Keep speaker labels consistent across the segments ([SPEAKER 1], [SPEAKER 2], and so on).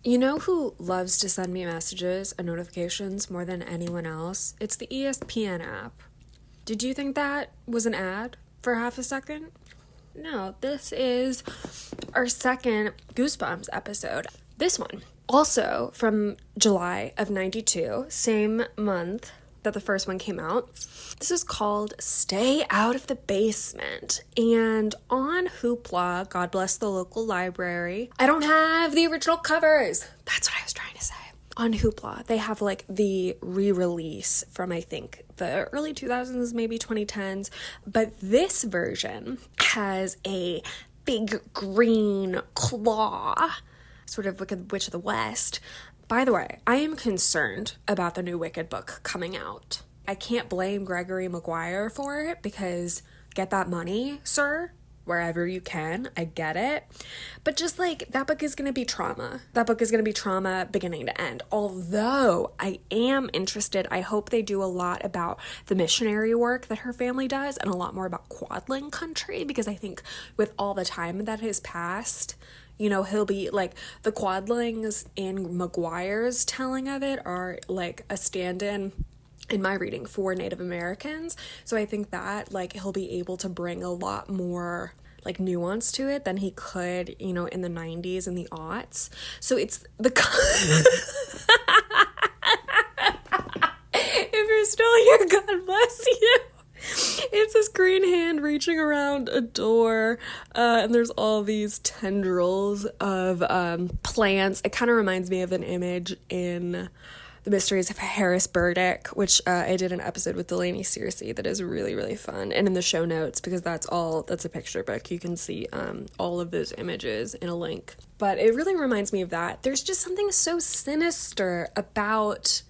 [SPEAKER 1] You know who loves to send me messages and notifications more than anyone else? It's the ESPN app. Did you think that was an ad for half a second? No, this is our second Goosebumps episode. This one, also from July of 92, same month that the first one came out. This is called Stay Out of the Basement. And on Hoopla, God bless the local library, I don't have the original covers. That's what I was trying to say. On Hoopla, they have like the re-release from, I think, the early 2000s, maybe 2010s. But this version has a big green claw, sort of like a Witch of the West. By the way, I am concerned about the new Wicked book coming out. I can't blame Gregory Maguire for it because get that money, sir, wherever you can. I get it. But just like that book is going to be trauma. That book is going to be trauma beginning to end. Although I am interested, I hope they do a lot about the missionary work that her family does and a lot more about Quadling country, because I think with all the time that has passed, you know, he'll be like the Quadlings in Maguire's telling of it are like a stand-in my reading for Native Americans. So I think that like he'll be able to bring a lot more like nuance to it than he could, you know, in the 90s and the aughts. So it's the if you're still here, God bless you. It's this green hand reaching around a door, and there's all these tendrils of plants. It kind of reminds me of an image in The Mysteries of Harris Burdick, which I did an episode with Delaney Searcy that is really, really fun. And in the show notes, because that's a picture book, you can see all of those images in a link. But it really reminds me of that. There's just something so sinister about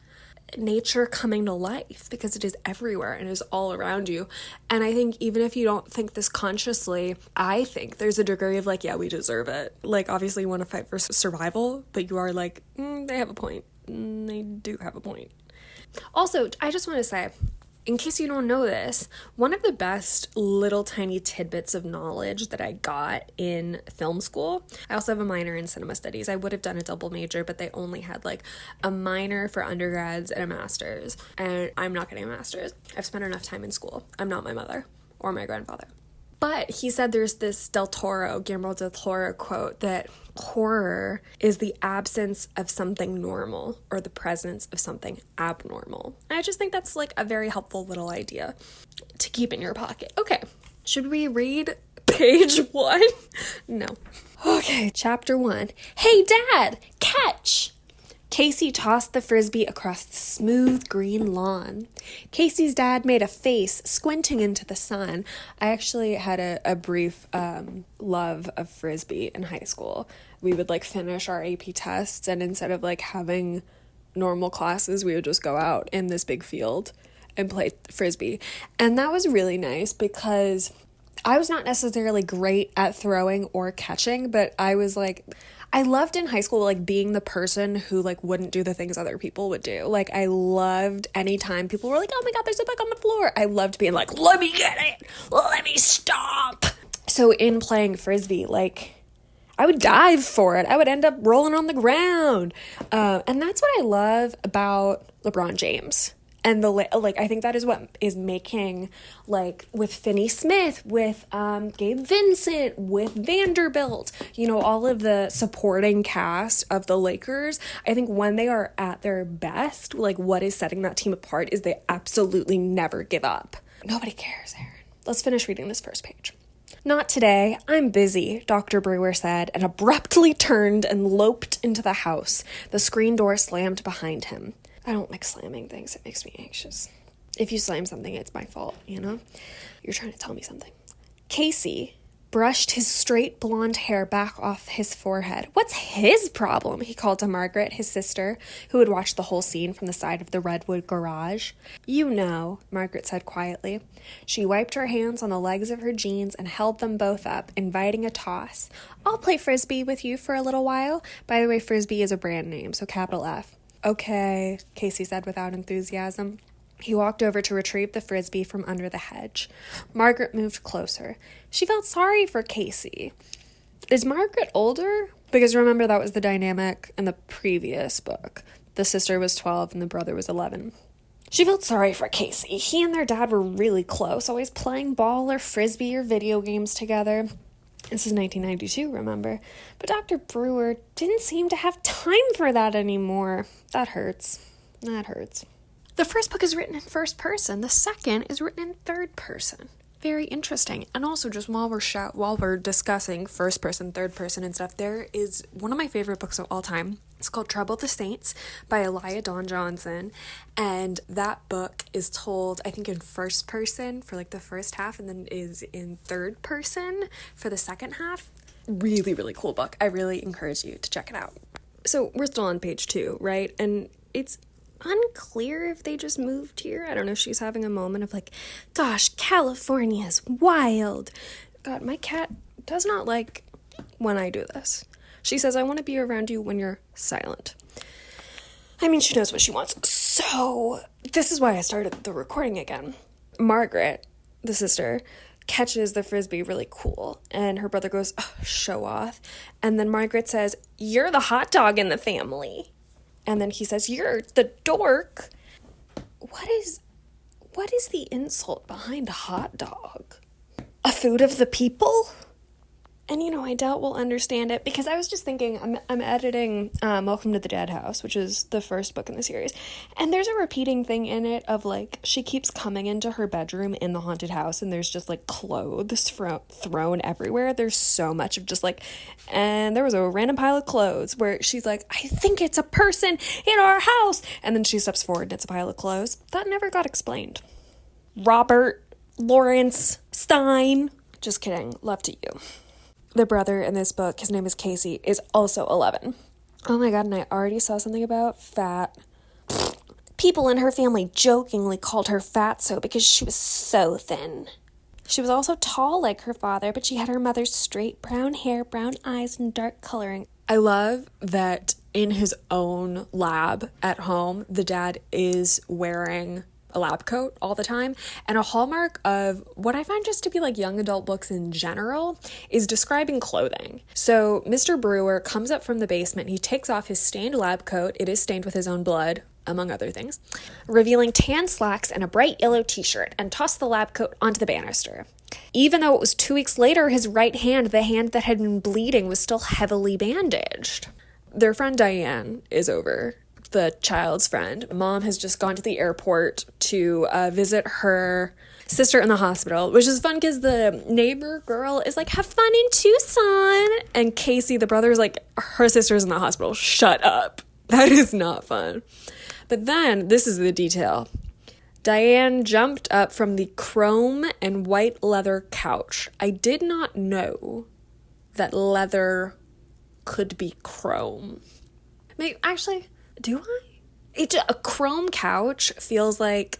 [SPEAKER 1] nature coming to life because it is everywhere and is all around you. And I think even if you don't think this consciously, I think there's a degree of like, yeah, we deserve it. Like, obviously you want to fight for survival, but you are like, they have a point. They do have a point. Also, I just want to say, in case you don't know this, one of the best little tiny tidbits of knowledge that I got in film school, I also have a minor in cinema studies. I would have done a double major, but they only had like a minor for undergrads and a master's. And I'm not getting a master's. I've spent enough time in school. I'm not my mother or my grandfather. But he said there's this Guillermo del Toro quote that horror is the absence of something normal or the presence of something abnormal. And I just think that's like a very helpful little idea to keep in your pocket. Okay, should we read page 1? No. Okay, chapter 1. Hey, Dad, catch! Casey tossed the frisbee across the smooth green lawn. Casey's dad made a face, squinting into the sun. I actually had a brief love of frisbee in high school. We would like finish our AP tests, and instead of like having normal classes, we would just go out in this big field and play frisbee. And that was really nice because I was not necessarily great at throwing or catching, but I was like, I loved in high school, like, being the person who, like, wouldn't do the things other people would do. Like, I loved anytime people were like, oh my God, there's a bug on the floor. I loved being like, let me get it. Let me stop. So in playing frisbee, like, I would dive for it. I would end up rolling on the ground. And that's what I love about LeBron James. And I think that is what is making, like, with Finney Smith, with Gabe Vincent, with Vanderbilt, you know, all of the supporting cast of the Lakers. I think when they are at their best, like, what is setting that team apart is they absolutely never give up. Nobody cares, Aaron. Let's finish reading this first page. Not today. I'm busy, Dr. Brewer said, and abruptly turned and loped into the house. The screen door slammed behind him. I don't like slamming things. It makes me anxious. If you slam something, it's my fault, you know? You're trying to tell me something. Casey brushed his straight blonde hair back off his forehead. What's his problem? He called to Margaret, his sister, who had watched the whole scene from the side of the redwood garage. You know, Margaret said quietly. She wiped her hands on the legs of her jeans and held them both up, inviting a toss. I'll play frisbee with you for a little while. By the way, frisbee is a brand name, so capital F. Okay, Casey said without enthusiasm. He walked over to retrieve the frisbee from under the hedge. Margaret moved closer. She felt sorry for Casey. Is Margaret older? Because remember, that was the dynamic in the previous book. The sister was 12 and the brother was 11. She felt sorry for Casey. He and their dad were really close, always playing ball or frisbee or video games together. This is 1992, remember? But Dr. Brewer didn't seem to have time for that anymore. That hurts. That hurts. The first book is written in first person. The second is written in third person. Very interesting. And also, just while we're discussing first person, third person and stuff, there is one of my favorite books of all time. It's called Trouble the Saints by Elia Dawn Johnson. And that book is told, I think, in first person for like the first half, and then is in third person for the second half. Really, really cool book. I really encourage you to check it out. So we're still on page 2, right? And it's unclear if they just moved here. I don't know if she's having a moment of like, gosh, California's wild. God, my cat does not like when I do this. She says, I want to be around you when you're silent. I mean, she knows what she wants. So this is why I started the recording again. Margaret, the sister, catches the frisbee really cool, and her brother goes, oh, show off. And then Margaret says, you're the hot dog in the family. And then he says, you're the dork. What is the insult behind a hot dog? A food of the people? And, I doubt we'll understand it, because I was just thinking, I'm editing Welcome to the Dead House, which is the first book in the series, and there's a repeating thing in it of, like, she keeps coming into her bedroom in the haunted house, and there's just, like, clothes thrown everywhere. There's so much of just, like, and there was a random pile of clothes where she's like, I think it's a person in our house, and then she steps forward and it's a pile of clothes. That never got explained. Robert Lawrence Stein. Just kidding. Love to you. The brother in this book, his name is Casey, is also 11. Oh my god, and I already saw something about fat. People in her family jokingly called her fatso because she was so thin. She was also tall like her father, but she had her mother's straight brown hair, brown eyes, and dark coloring. I love that in his own lab at home, the dad is wearing a lab coat all the time, and a hallmark of what I find just to be like young adult books in general is describing clothing. So Mr. Brewer comes up from the basement, he takes off his stained lab coat, it is stained with his own blood, among other things, revealing tan slacks and a bright yellow t-shirt, and tossed the lab coat onto the banister. Even though it was 2 weeks later, his right hand, the hand that had been bleeding, was still heavily bandaged. Their friend Diane is over, the child's friend. Mom has just gone to the airport to visit her sister in the hospital, which is fun because the neighbor girl is like, have fun in Tucson. And Casey, the brother, is like, her sister's in the hospital. Shut up. That is not fun. But then, this is the detail. Diane jumped up from the chrome and white leather couch. I did not know that leather could be chrome. Maybe, actually, do I? A chrome couch feels like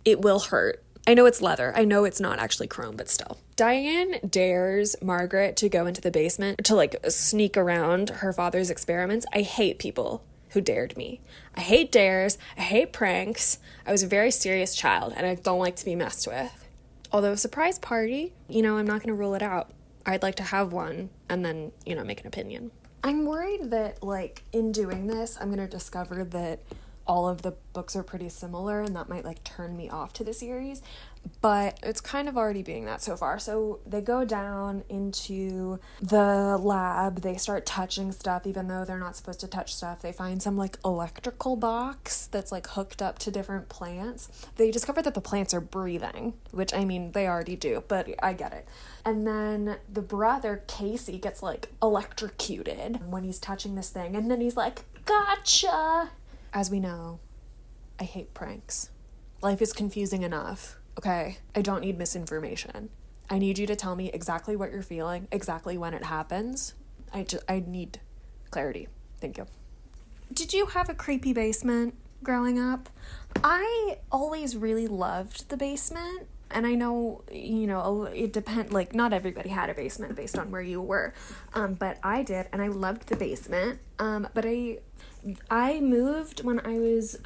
[SPEAKER 1] it will hurt. I know it's leather. I know it's not actually chrome, but still. Diane dares Margaret to go into the basement to like sneak around her father's experiments. I hate people who dared me. I hate dares. I hate pranks. I was a very serious child and I don't like to be messed with. Although a surprise party, I'm not going to rule it out. I'd like to have one and then, make an opinion. I'm worried that, in doing this, I'm going to discover that all of the books are pretty similar, and that might, turn me off to the series, but it's kind of already being that so far. So they go down into the lab, they start touching stuff, even though they're not supposed to touch stuff. They find some, electrical box that's, hooked up to different plants. They discover that the plants are breathing, which, they already do, but I get it. And then the brother, Casey, gets, electrocuted when he's touching this thing, and then he's like, gotcha! As we know, I hate pranks. Life is confusing enough, okay? I don't need misinformation. I need you to tell me exactly what you're feeling, exactly when it happens. I need clarity. Thank you. Did you have a creepy basement growing up? I always really loved the basement. And I know, it depends, not everybody had a basement based on where you were. But I did, and I loved the basement. But I moved when I was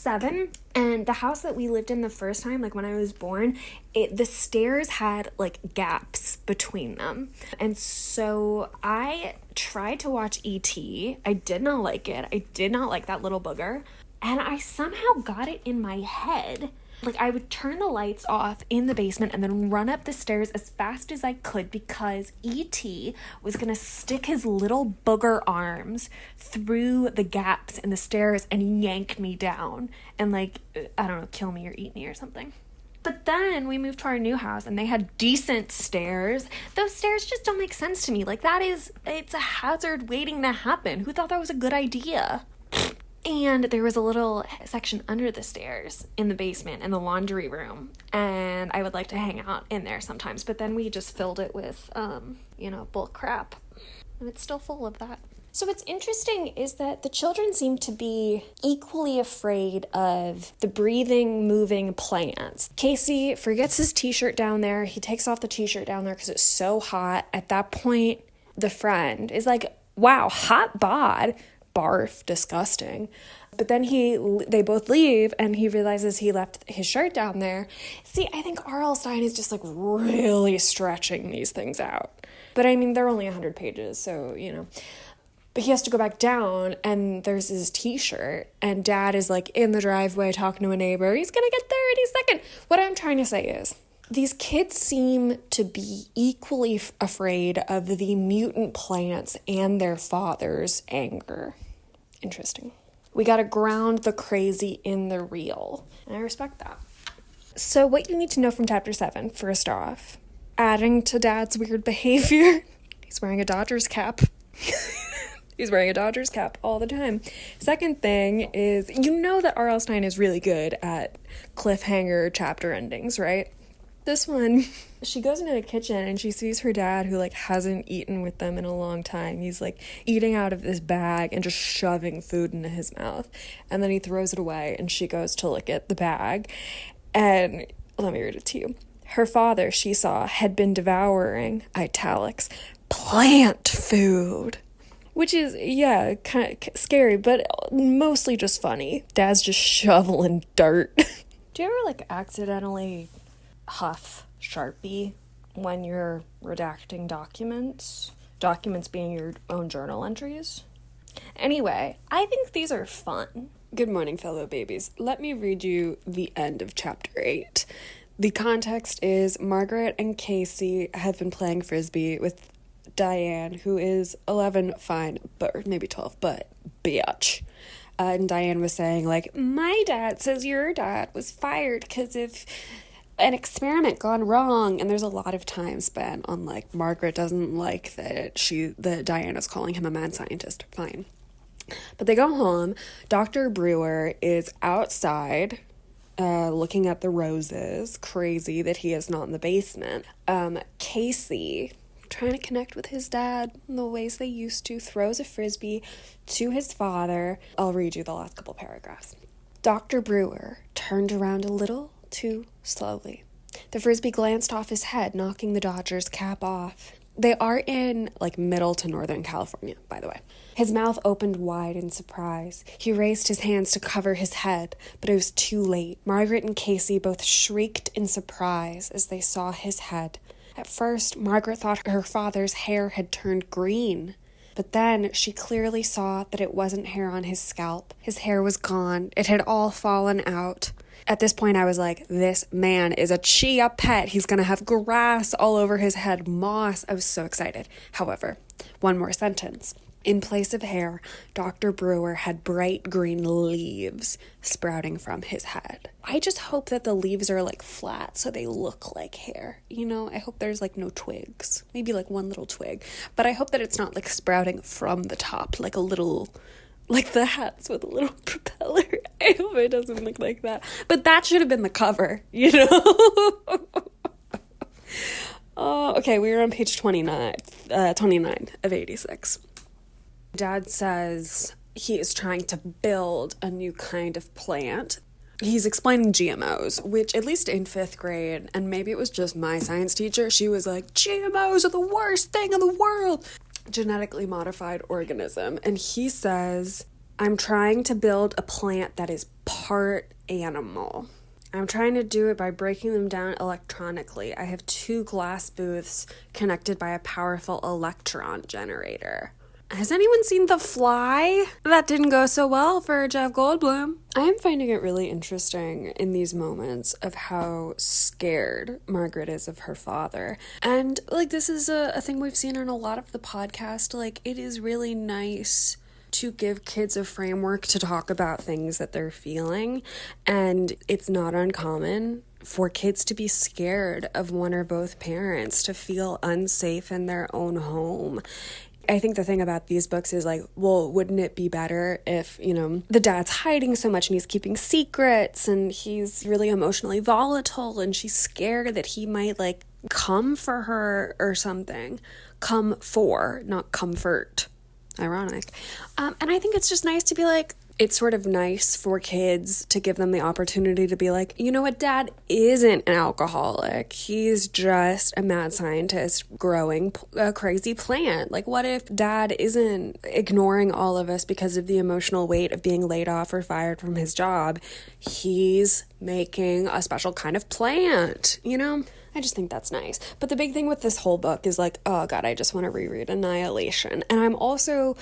[SPEAKER 1] 7, and the house that we lived in the first time, like when I was born, the stairs had like gaps between them. And so I tried to watch E.T. I did not like it. I did not like that little booger. And I somehow got it in my head. Like, I would turn the lights off in the basement and then run up the stairs as fast as I could because E.T. was going to stick his little booger arms through the gaps in the stairs and yank me down and, like, I don't know, kill me or eat me or something. But then we moved to our new house and they had decent stairs. Those stairs just don't make sense to me. Like, it's a hazard waiting to happen. Who thought that was a good idea? And there was a little section under the stairs in the basement in the laundry room. And I would like to hang out in there sometimes. But then we just filled it with, bull crap. And it's still full of that. So what's interesting is that the children seem to be equally afraid of the breathing, moving plants. Casey forgets his t-shirt down there. He takes off the t-shirt down there because it's so hot. At that point, the friend is like, wow, hot bod. Barf, disgusting. But then they both leave and he realizes he left his shirt down there. See, I think R.L. Stine is just like really stretching these things out. But I mean, they're only 100 pages, so, But he has to go back down and there's his t-shirt and Dad is like in the driveway talking to a neighbor. He's gonna get there any second. What I'm trying to say is, these kids seem to be equally afraid of the mutant plants and their father's anger. Interesting. We gotta ground the crazy in the real, and I respect that. So what you need to know from chapter 7, first off, adding to Dad's weird behavior, he's wearing a Dodgers cap. He's wearing a Dodgers cap all the time. Second thing is, that R.L. Stine is really good at cliffhanger chapter endings, right? This one, she goes into the kitchen and she sees her dad who, hasn't eaten with them in a long time. He's, eating out of this bag and just shoving food into his mouth. And then he throws it away and she goes to look at the bag. And let me read it to you. Her father, she saw, had been devouring, italics, plant food. Which is, yeah, kind of scary, but mostly just funny. Dad's just shoveling dirt. Do you ever, accidentally huff Sharpie when you're redacting documents being your own journal entries? Anyway, I think these are fun. Good morning, fellow babies. Let me read you the end of chapter 8. The context is Margaret and Casey have been playing Frisbee with Diane, who is 11, fine, but maybe 12, but bitch. And Diane was saying, my dad says your dad was fired because of an experiment gone wrong. And there's a lot of time spent on, Margaret doesn't like that Diane is calling him a mad scientist. Fine. But they go home. Dr. Brewer is outside looking at the roses. Crazy that he is not in the basement. Casey, trying to connect with his dad in the ways they used to, throws a Frisbee to his father. I'll read you the last couple paragraphs. Dr. Brewer turned around a little too slowly. The Frisbee glanced off his head, knocking the Dodgers cap off. They are in, middle to Northern California, by the way. His mouth opened wide in surprise. He raised his hands to cover his head, but it was too late. Margaret and Casey both shrieked in surprise as they saw his head. At first, Margaret thought her father's hair had turned green, but then she clearly saw that it wasn't hair on his scalp. His hair was gone. It had all fallen out. At this point, I was like, this man is a chia pet. He's going to have grass all over his head, moss. I was so excited. However, one more sentence. In place of hair, Dr. Brewer had bright green leaves sprouting from his head. I just hope that the leaves are flat so they look like hair. I hope there's no twigs. Maybe one little twig. But I hope that it's not sprouting from the top, a little, the hats with a little propeller. I hope it doesn't look like that. But that should have been the cover, Oh, okay, we were on page 29 of 86. Dad says he is trying to build a new kind of plant. He's explaining GMOs, which at least in 5th grade, and maybe it was just my science teacher, she was like, GMOs are the worst thing in the world. Genetically modified organism. And he says I'm trying to build a plant that is part animal. I'm trying to do it by breaking them down electronically. I have 2 glass booths connected by a powerful electron generator. Has anyone seen The Fly? That didn't go so well for Jeff Goldblum. I am finding it really interesting in these moments of how scared Margaret is of her father. And, like, this is a thing we've seen in a lot of the podcast. Like, it is really nice to give kids a framework to talk about things that they're feeling. And it's not uncommon for kids to be scared of one or both parents, to feel unsafe in their own home. I think the thing about these books is like, well, wouldn't it be better if, the dad's hiding so much and he's keeping secrets and he's really emotionally volatile and she's scared that he might like come for her or something. Come for, not comfort. Ironic. And I think it's just nice to be like, it's sort of nice for kids to give them the opportunity to be like, you know what, dad isn't an alcoholic. He's just a mad scientist growing a crazy plant. Like, what if dad isn't ignoring all of us because of the emotional weight of being laid off or fired from his job? He's making a special kind of plant, I just think that's nice. But the big thing with this whole book is like, oh God, I just want to reread Annihilation. And I'm also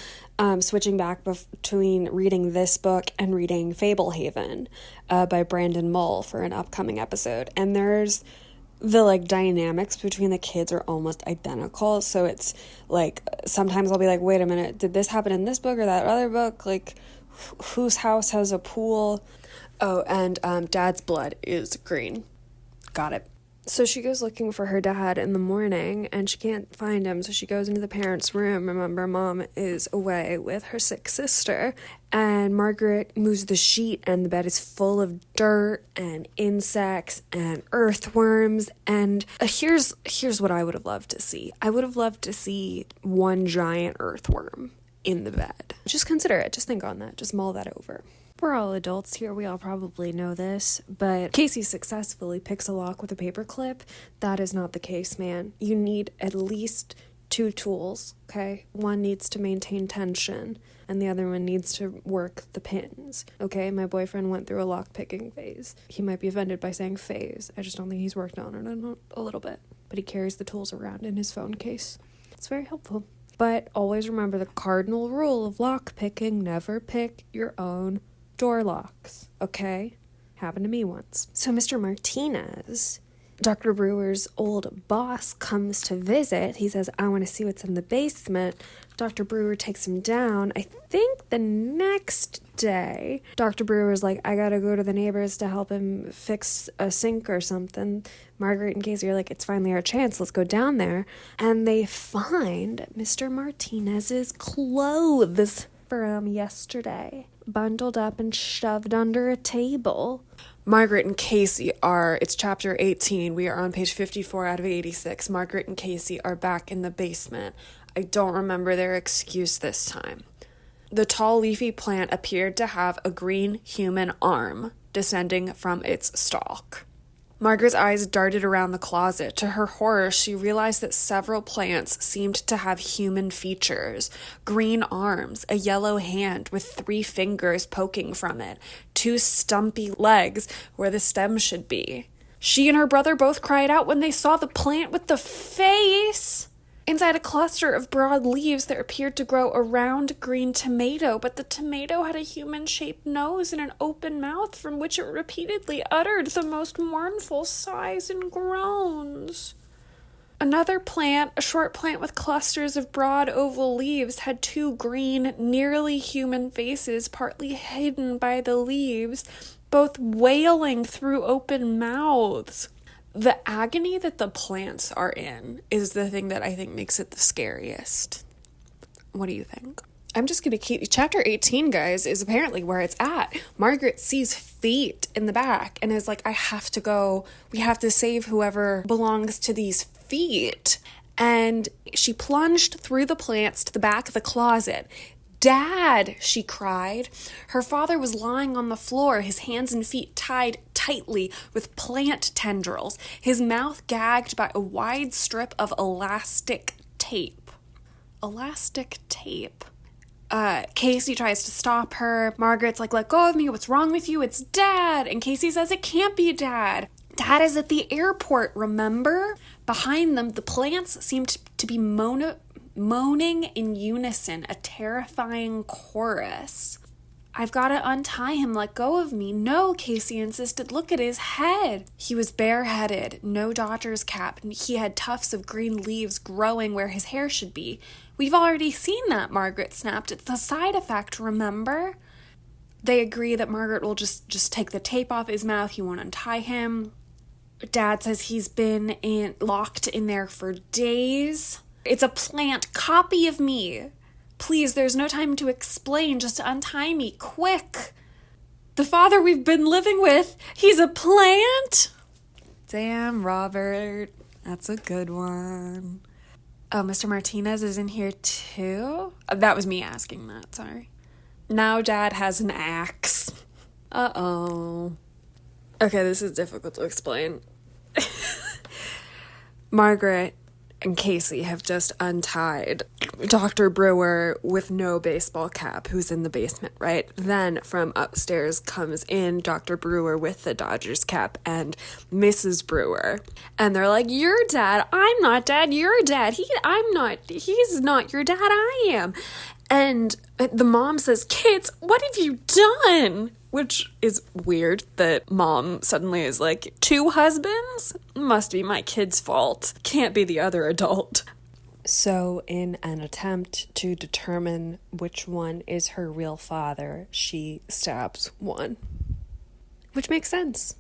[SPEAKER 1] switching back between reading this book and reading Fablehaven by Brandon Mull for an upcoming episode. And there's the dynamics between the kids are almost identical. So it's like, sometimes I'll be like, wait a minute, did this happen in this book or that other book? Like, whose house has a pool? Oh, and dad's blood is green. Got it. So she goes looking for her dad in the morning and she can't find him. So she goes into the parents' room. Remember, mom is away with her sick sister. And Margaret moves the sheet and the bed is full of dirt and insects and earthworms. And here's what I would have loved to see. I would have loved to see one giant earthworm in the bed. Just consider it. Just think on that. Just mull that over. We're all adults here, we all probably know this, but Casey successfully picks a lock with a paperclip. That is not the case, man. You need at least 2 tools, okay? One needs to maintain tension, and the other one needs to work the pins, okay? My boyfriend went through a lock-picking phase. He might be offended by saying phase. I just don't think he's worked on it a little bit. But he carries the tools around in his phone case. It's very helpful. But always remember the cardinal rule of lock-picking: never pick your own door locks, okay? Happened to me once. So Mr. Martinez, Dr. Brewer's old boss, comes to visit. He says, I want to see what's in the basement. Dr. Brewer takes him down. I think the next day, Dr. Brewer's like, I gotta go to the neighbors to help him fix a sink or something. Margaret and Casey are like, it's finally our chance. Let's go down there. And they find Mr. Martinez's clothes from yesterday, bundled up and shoved under a table. Margaret and Casey it's chapter 18. We are on page 54 out of 86. Margaret and Casey are back in the basement. I don't remember their excuse this time. The tall leafy plant appeared to have a green human arm descending from its stalk. Margaret's eyes darted around the closet. To her horror, she realized that several plants seemed to have human features. Green arms, a yellow hand with 3 fingers poking from it, 2 stumpy legs where the stem should be. She and her brother both cried out when they saw the plant with the face. Inside a cluster of broad leaves, there appeared to grow a round green tomato, but the tomato had a human-shaped nose and an open mouth from which it repeatedly uttered the most mournful sighs and groans. Another plant, a short plant with clusters of broad oval leaves, had 2 green, nearly human faces, partly hidden by the leaves, both wailing through open mouths. The agony that the plants are in is the thing that I think makes it the scariest. What do you think? I'm just going to keep... Chapter 18, guys, is apparently where it's at. Margaret sees feet in the back and is like, I have to go. We have to save whoever belongs to these feet. And she plunged through the plants to the back of the closet. Dad, she cried. Her father was lying on the floor, his hands and feet tied tightly with plant tendrils, his mouth gagged by a wide strip of elastic tape. Elastic tape. Casey tries to stop her. Margaret's like, let go of me. What's wrong with you? It's Dad. And Casey says, it can't be Dad. Dad is at the airport, remember? Behind them, the plants seemed to be moaning in unison, a terrifying chorus. I've got to untie him, let go of me. No, Casey insisted, look at his head. He was bareheaded, no Dodgers cap, and he had tufts of green leaves growing where his hair should be. We've already seen that, Margaret snapped. It's the side effect, remember? They agree that Margaret will just take the tape off his mouth. He won't untie him. Dad says he's been locked in there for days. It's a plant copy of me. Please, there's no time to explain. Just untie me, quick. The father we've been living with, he's a plant? Damn, Robert. That's a good one. Oh, Mr. Martinez is in here too? That was me asking that, sorry. Now Dad has an axe. Uh-oh. Okay, this is difficult to explain. Margaret and Casey have just untied Dr. Brewer with no baseball cap, who's in the basement, right? Then from upstairs comes in Dr. Brewer with the Dodgers cap and Mrs. Brewer. And they're like, you're Dad. I'm not Dad. You're Dad. He's not your dad. I am. And the mom says, kids, what have you done? Which is weird that mom suddenly is like, 2 husbands? Must be my kid's fault. Can't be the other adult. So in an attempt to determine which one is her real father, she stabs one. Which makes sense.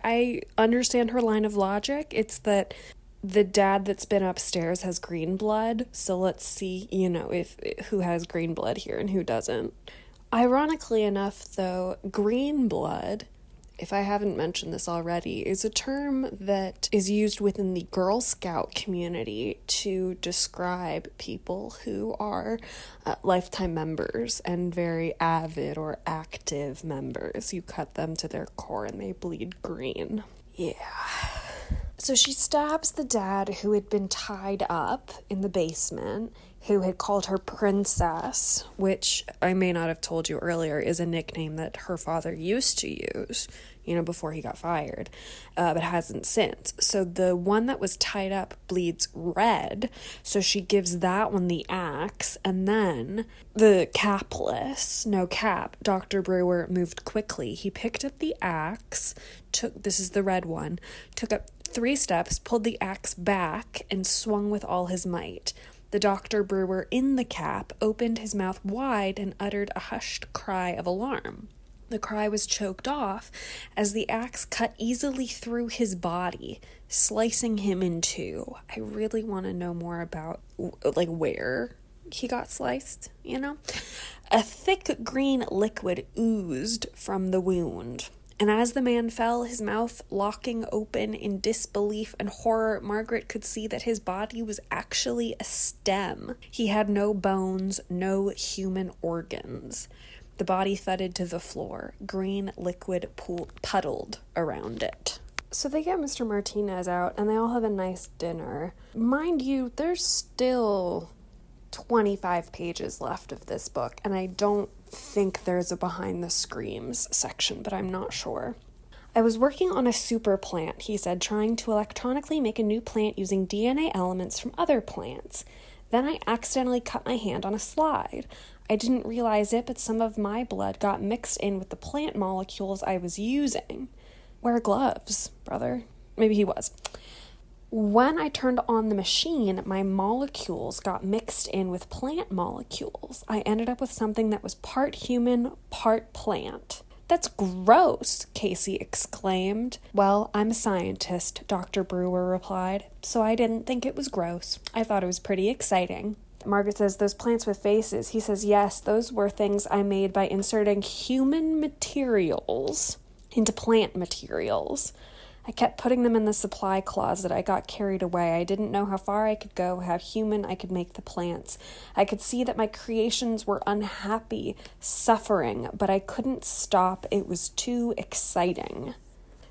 [SPEAKER 1] I understand her line of logic. It's that the dad that's been upstairs has green blood. So let's see, if who has green blood here and who doesn't. Ironically enough, though, green blood, if I haven't mentioned this already, is a term that is used within the Girl Scout community to describe people who are lifetime members and very avid or active members. You cut them to their core and they bleed green. Yeah. So she stabs the dad who had been tied up in the basement, who had called her Princess, which I may not have told you earlier is a nickname that her father used to use, before he got fired, but hasn't since. So the one that was tied up bleeds red, so she gives that one the axe, and then the capless, no cap, Dr. Brewer moved quickly. He picked up the axe, this is the red one, took up 3 steps, pulled the axe back, and swung with all his might. The Dr. Brewer in the cap opened his mouth wide and uttered a hushed cry of alarm. The cry was choked off as the axe cut easily through his body, slicing him in 2. I really want to know more about, where he got sliced, A thick green liquid oozed from the wound. And as the man fell, his mouth locking open in disbelief and horror, Margaret could see that his body was actually a stem. He had no bones, no human organs. The body thudded to the floor. Green liquid puddled around it. So they get Mr. Martinez out, and they all have a nice dinner. Mind you, there's still 25 pages left of this book, and I don't think there's a behind the screams section, but I'm not sure. I was working on a super plant, he said, trying to electronically make a new plant using DNA elements from other plants. Then I accidentally cut my hand on a slide. I didn't realize it, but some of my blood got mixed in with the plant molecules I was using. Wear gloves, brother. Maybe he was. When I turned on the machine, my molecules got mixed in with plant molecules. I ended up with something that was part human, part plant. That's gross, Casey exclaimed. Well, I'm a scientist, Dr. Brewer replied, so I didn't think it was gross. I thought it was pretty exciting. Margaret says, those plants with faces. He says, yes, those were things I made by inserting human materials into plant materials. I kept putting them in the supply closet. I got carried away. I didn't know how far I could go, how human I could make the plants. I could see that my creations were unhappy, suffering, but I couldn't stop. It was too exciting.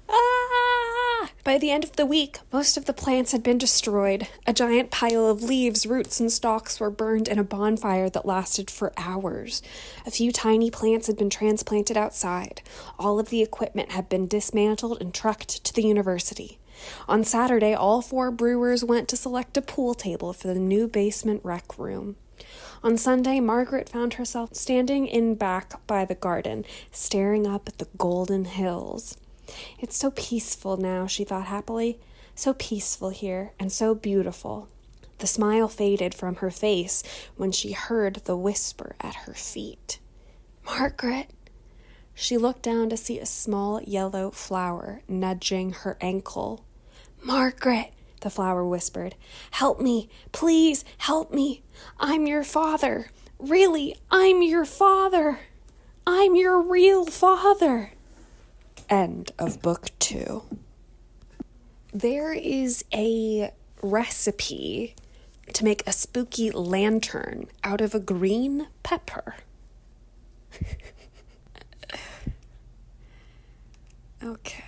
[SPEAKER 1] Ah! By the end of the week, most of the plants had been destroyed. A giant pile of leaves, roots, and stalks were burned in a bonfire that lasted for hours. A few tiny plants had been transplanted outside. All of the equipment had been dismantled and trucked to the university. On Saturday, all 4 brewers went to select a pool table for the new basement rec room. On Sunday, Margaret found herself standing in back by the garden, staring up at the golden hills. It's so peaceful now, she thought happily. So peaceful here, and so beautiful. The smile faded from her face when she heard the whisper at her feet. Margaret! She looked down to see a small yellow flower nudging her ankle. Margaret! The flower whispered. Help me! Please help me! I'm your father! Really, I'm your father! I'm your real father! End of book 2. There is a recipe to make a spooky lantern out of a green pepper. Okay.